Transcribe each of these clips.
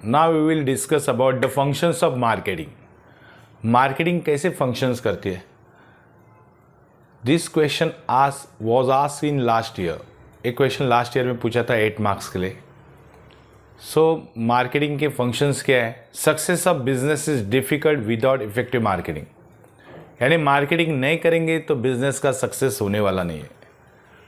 Now we will discuss about the functions of marketing. Marketing कैसे functions करती है? This question was asked in last year. एक question last year में पूछा था 8 मार्क्स के लिए. सो मार्केटिंग के फंक्शंस क्या है? Success of business is difficult without effective marketing. यानी मार्केटिंग नहीं करेंगे तो बिजनेस का सक्सेस होने वाला नहीं है.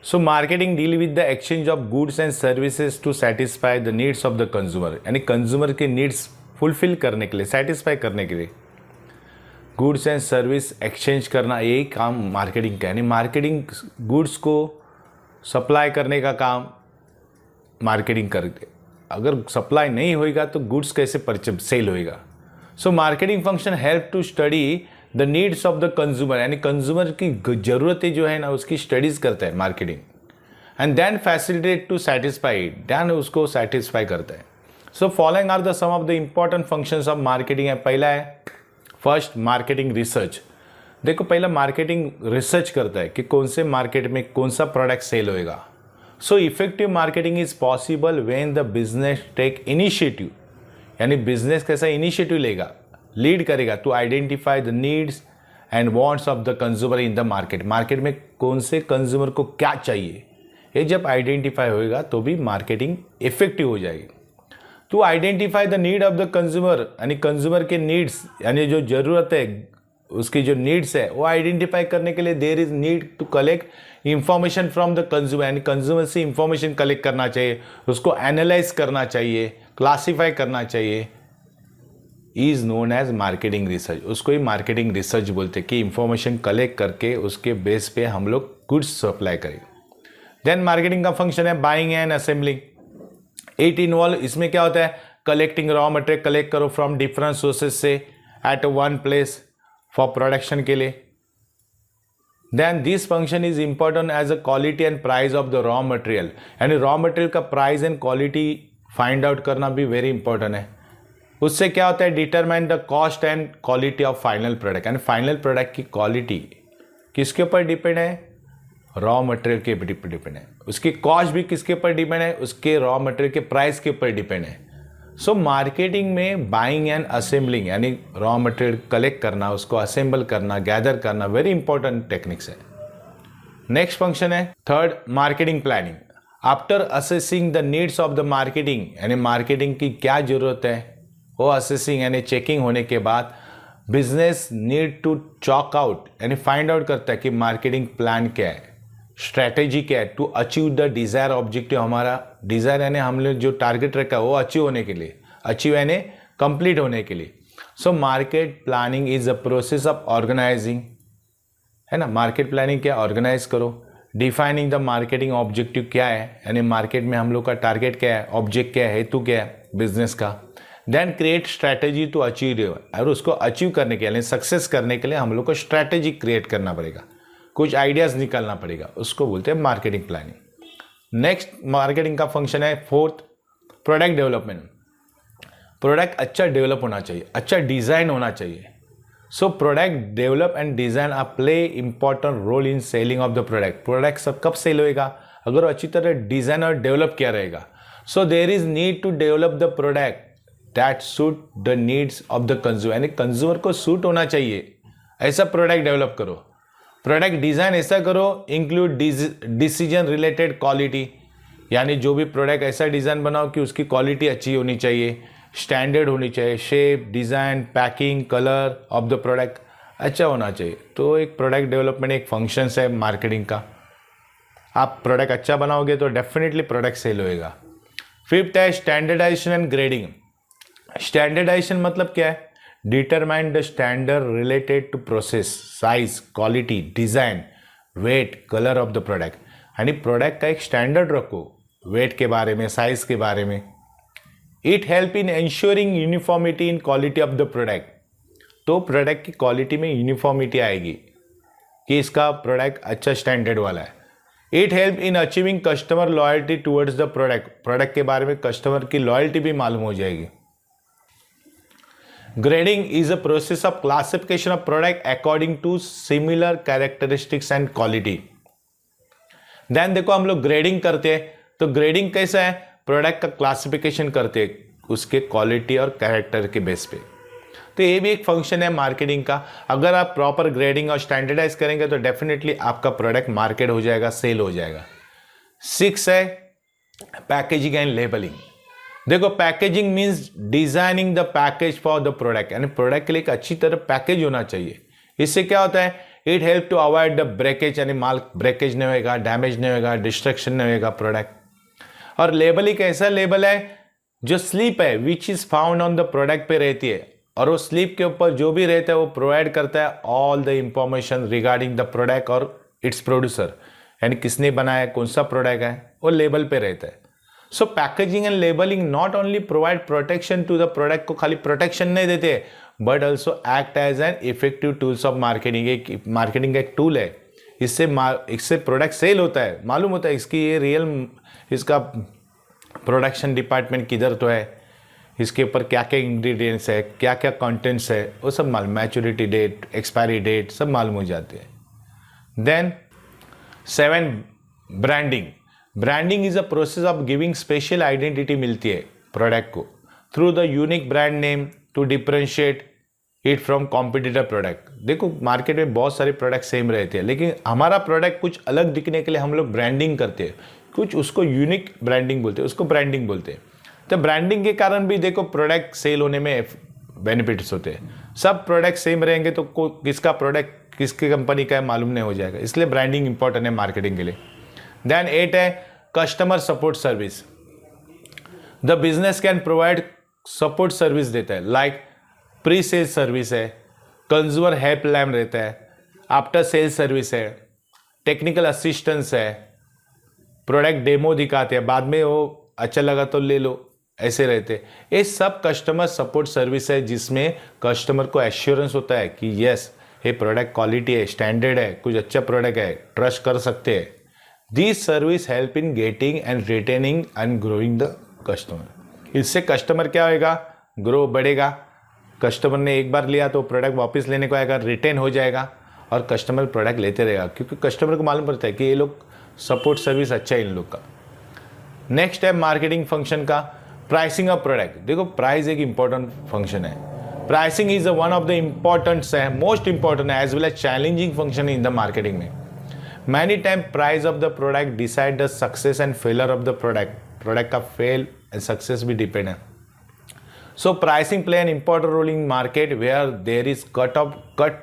So marketing deal with the exchange of goods and services to satisfy the needs of the consumer. यानी कंज्यूमर के नीड्स फुलफिल करने के लिए, सेटिस्फाई करने के लिए गुड्स एंड सर्विस एक्सचेंज करना, यही काम मार्केटिंग का है. यानी मार्केटिंग गुड्स को सप्लाई करने का काम मार्केटिंग करते. अगर सप्लाई नहीं होएगा तो गुड्स कैसे सेल होएगा? So marketing function help to study the needs of the consumer. यानी कंज्यूमर की ज़रूरतें जो है ना, उसकी स्टडीज़ करता है marketing. And then facilitate to satisfy, then उसको सेटिस्फाई करता है. So following are the some of the important functions of marketing. है पहला है फर्स्ट मार्केटिंग रिसर्च. देखो पहला मार्केटिंग रिसर्च करता है कि कौन से मार्केट में कौन सा प्रोडक्ट सेल होएगा. So effective marketing is possible when the business take initiative. यानी बिजनेस कैसा इनिशिएटिव लेगा, लीड करेगा to identify the needs and wants of the consumer in the market. Market में कौन से कंज्यूमर को क्या चाहिए, ये जब आइडेंटिफाई होएगा तो भी मार्केटिंग इफेक्टिव हो जाएगी. To identify the need of the consumer, यानी कंज्यूमर के नीड्स, यानी जो ज़रूरत है उसकी जो नीड्स है वो आइडेंटिफाई करने के लिए there is need to collect information from the consumer. यानी कंज्यूमर से इंफॉर्मेशन कलेक्ट करना चाहिए, उसको एनालाइज करना चाहिए, क्लासीफाई करना चाहिए. Is known as marketing research. उसको ही मार्केटिंग रिसर्च बोलते हैं कि इंफॉर्मेशन कलेक्ट करके उसके बेस पे हम लोग गुड्स सप्लाई करें. देन मार्केटिंग का फंक्शन है buying and assembling. It involve, इसमें क्या होता है, कलेक्टिंग रॉ मटेरियल कलेक्ट करो फ्रॉम डिफरेंट सोर्सेज से at one place for production के लिए. Then this function is important as a quality and price of the raw material. यानी raw material का price and quality find out करना भी very important है. उससे क्या होता है, determine the cost and quality of final product. यानी फाइनल प्रोडक्ट की क्वालिटी किसके ऊपर डिपेंड है, रॉ मटेरियल के ऊपर डिपेंड है. उसकी कॉस्ट भी किसके ऊपर डिपेंड है, उसके रॉ मटेरियल के प्राइस के ऊपर डिपेंड है. सो मार्केटिंग में बाइंग एंड असेंबलिंग, यानी रॉ मटेरियल कलेक्ट करना, उसको असेंबल करना, गैदर करना, वेरी इंपॉर्टेंट टेक्निक्स है. नेक्स्ट फंक्शन है third marketing planning. After assessing the needs of the marketing, यानी मार्केटिंग की क्या जरूरत है वो असेसिंग यानी चेकिंग होने के बाद business need to chalk out, यानी फाइंड आउट करता है कि मार्केटिंग प्लान क्या है, स्ट्रैटेजी क्या है to achieve the desire objective. हमारा डिज़ायर यानी हमने जो टारगेट रखा है वो अचीव होने के लिए, अचीव यानी कंप्लीट होने के लिए. So market planning is a process of organising, है ना. मार्केट प्लानिंग क्या, ऑर्गेनाइज करो. डिफाइनिंग द मार्केटिंग ऑब्जेक्टिव क्या है, यानी मार्केट में हम लोग का टारगेट क्या है, ऑब्जेक्ट क्या है, हेतु क्या है बिजनेस का. Then create strategy to achieve, और उसको अचीव करने के लिए, सक्सेस करने के लिए हम लोग को स्ट्रैटेजी क्रिएट करना पड़ेगा, कुछ आइडियाज़ निकालना पड़ेगा, उसको बोलते हैं मार्केटिंग प्लानिंग. नेक्स्ट मार्केटिंग का फंक्शन है फोर्थ प्रोडक्ट डेवलपमेंट. प्रोडक्ट अच्छा डेवलप होना चाहिए, अच्छा डिज़ाइन होना चाहिए. So product develop and design are play important role in selling of the product. Product सब कब सेल होएगा, अगर अच्छी तरह डिज़ाइन और डेवलप किया रहेगा. So there is need to develop the product that suit the needs of the consumer. यानी कंज्यूमर को सूट होना चाहिए, ऐसा प्रोडक्ट डेवलप करो. प्रोडक्ट डिज़ाइन ऐसा करो, इंक्लूड डिसीजन रिलेटेड क्वालिटी. यानी जो भी प्रोडक्ट ऐसा डिज़ाइन बनाओ कि उसकी क्वालिटी अच्छी होनी चाहिए, स्टैंडर्ड होनी चाहिए, shape, design, packing, colour of the product अच्छा होना चाहिए. तो एक प्रोडक्ट डेवलपमेंट एक फंक्शन है मार्केटिंग का. आप प्रोडक्ट अच्छा बनाओगे तो डेफिनेटली प्रोडक्ट सेल होएगा. फिफ्थ है स्टैंडर्डाइजेशन एंड ग्रेडिंग. स्टैंडर्डाइजेशन मतलब क्या है, determine the standard related to process, size, quality, design, weight, colour of the product. यानी प्रोडक्ट का एक स्टैंडर्ड रखो, वेट के बारे में, साइज के बारे में. It help in ensuring uniformity in quality of the product. तो प्रोडक्ट की क्वालिटी में यूनिफॉर्मिटी आएगी कि इसका प्रोडक्ट अच्छा स्टैंडर्ड वाला है. It help in achieving customer loyalty towards the product. Product के बारे में कस्टमर की लॉयल्टी भी मालूम हो जाएगी. Grading is a process of classification of product according to similar characteristics and quality. Then देखो हम लोग ग्रेडिंग करते हैं, तो ग्रेडिंग कैसा है, प्रोडक्ट का क्लासिफिकेशन करते हैं. उसके क्वालिटी और कैरेक्टर के बेस पे। तो ये भी एक फंक्शन है मार्केटिंग का। अगर आप प्रॉपर ग्रेडिंग और स्टैंडर्डाइज करेंगे तो डेफिनेटली आपका प्रोडक्ट मार्केट हो जाएगा, सेल हो जाएगा। 6 है पैकेजिंग एंड लेबलिंग। देखो packaging means designing the package for the product, यानी प्रोडक्ट के लिए एक अच्छी तरह पैकेज होना चाहिए। इससे क्या होता है, it help to avoid the breakage, यानी माल ब्रेकेज नहीं होगा, डैमेज नहीं होगा, डिस्ट्रक्शन नहीं होगा प्रोडक्ट। और लेबल एक ऐसा लेबल है जो स्लिप है which is found on the product पे रहती है, और वो स्लिप के ऊपर जो भी रहता है वो प्रोवाइड करता है all the information regarding the product और इट्स प्रोड्यूसर, यानी किसने बनाया, कौन सा प्रोडक्ट है, वो लेबल पे रहता है। So packaging and labelling not only provide protection to the product, को खाली प्रोटेक्शन नहीं देते but also act as an effective tools of marketing. एक मार्केटिंग का एक टूल है, इससे प्रोडक्ट सेल होता है, मालूम होता है इसकी ये रियल, इसका प्रोडक्शन डिपार्टमेंट किधर तो है, इसके ऊपर क्या क्या इंग्रेडिएंट्स है, क्या क्या कंटेंट्स है, वो सब मालूम, मैच्योरिटी डेट, एक्सपायरी डेट सब मालूम हो जाते हैं। Then 7 branding. Branding is a process of giving special identity मिलती है प्रोडक्ट को through the unique brand name to differentiate it from competitor product. देखो मार्केट में बहुत सारे प्रोडक्ट सेम रहते हैं, लेकिन हमारा प्रोडक्ट कुछ अलग दिखने के लिए हम लोग ब्रांडिंग करते हैं, कुछ उसको यूनिक ब्रांडिंग बोलते हैं, उसको ब्रांडिंग बोलते हैं। तो ब्रांडिंग के कारण भी देखो प्रोडक्ट सेल होने में बेनिफिट्स होते हैं। सब प्रोडक्ट सेम रहेंगे तो किसका प्रोडक्ट किसकी कंपनी का है मालूम नहीं हो जाएगा, इसलिए ब्रांडिंग इंपॉर्टेंट है मार्केटिंग के लिए। देन 8 है customer support service. The business can provide support service देता है, लाइक प्री सेल सर्विस है, कंज्यूमर हेल्पलाइन रहता है, आफ्टर सेल सर्विस है, टेक्निकल असिस्टेंस है, प्रोडक्ट डेमो दिखाते हैं, बाद में वो अच्छा लगा तो ले लो, ऐसे रहते। ये सब कस्टमर सपोर्ट सर्विस है जिसमें कस्टमर को एश्योरेंस होता है कि यस ये प्रोडक्ट क्वालिटी है, स्टैंडर्ड है, कुछ अच्छा प्रोडक्ट है, ट्रस्ट कर सकते हैं। This service help in getting and retaining and growing the customer. इससे कस्टमर क्या होएगा, ग्रो बढ़ेगा। कस्टमर ने एक बार लिया तो प्रोडक्ट वापस लेने को आएगा, रिटेन हो जाएगा और कस्टमर प्रोडक्ट लेते रहेगा, क्योंकि कस्टमर को मालूम पड़ता है कि ये लोग सपोर्ट सर्विस अच्छा है इन लोग का। नेक्स्ट है मार्केटिंग फंक्शन का प्राइसिंग ऑफ प्रोडक्ट। देखो प्राइस एक इंपॉर्टेंट फंक्शन है। Pricing is one of the important है, मोस्ट इंपॉर्टेंट है as well as challenging function in the marketing में। Many time price of the product decide the success and failure of the product. Product का fail and success भी depend है। So pricing play an important role in market where there is cut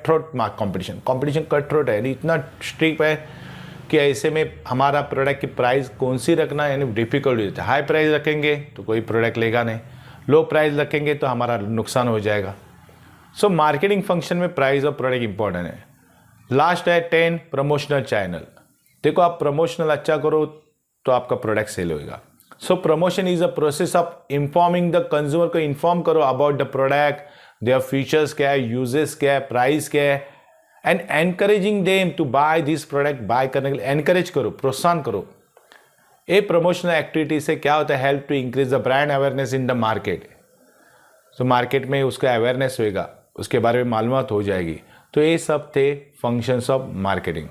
throat competition. Competition cut throat है, इतना strict है कि ऐसे में हमारा प्रोडक्ट की प्राइस कौन सी रखना यानी डिफिकल्ट हो जाता है। हाई प्राइस रखेंगे तो कोई प्रोडक्ट लेगा नहीं, लो प्राइस रखेंगे तो हमारा नुकसान हो जाएगा। सो मार्केटिंग फंक्शन में प्राइस और प्रोडक्ट इंपॉर्टेंट है। लास्ट है 10 प्रमोशनल चैनल। देखो आप प्रमोशनल अच्छा करो तो आपका प्रोडक्ट सेल होगा। So promotion is a process of informing the consumer को इन्फॉर्म करो about the product, their features क्या है, यूजेस क्या है, प्राइस क्या है, and encouraging them to buy this product. Buy करने के लिए एनकरेज करो, प्रोत्साहन करो। ये प्रमोशनल एक्टिविटी से क्या होता है, help to increase the brand awareness in the market. तो मार्केट में उसका अवेयरनेस होएगा, उसके बारे में मालूमात हो जाएगी। तो ये सब थे फंक्शंस ऑफ मार्केटिंग।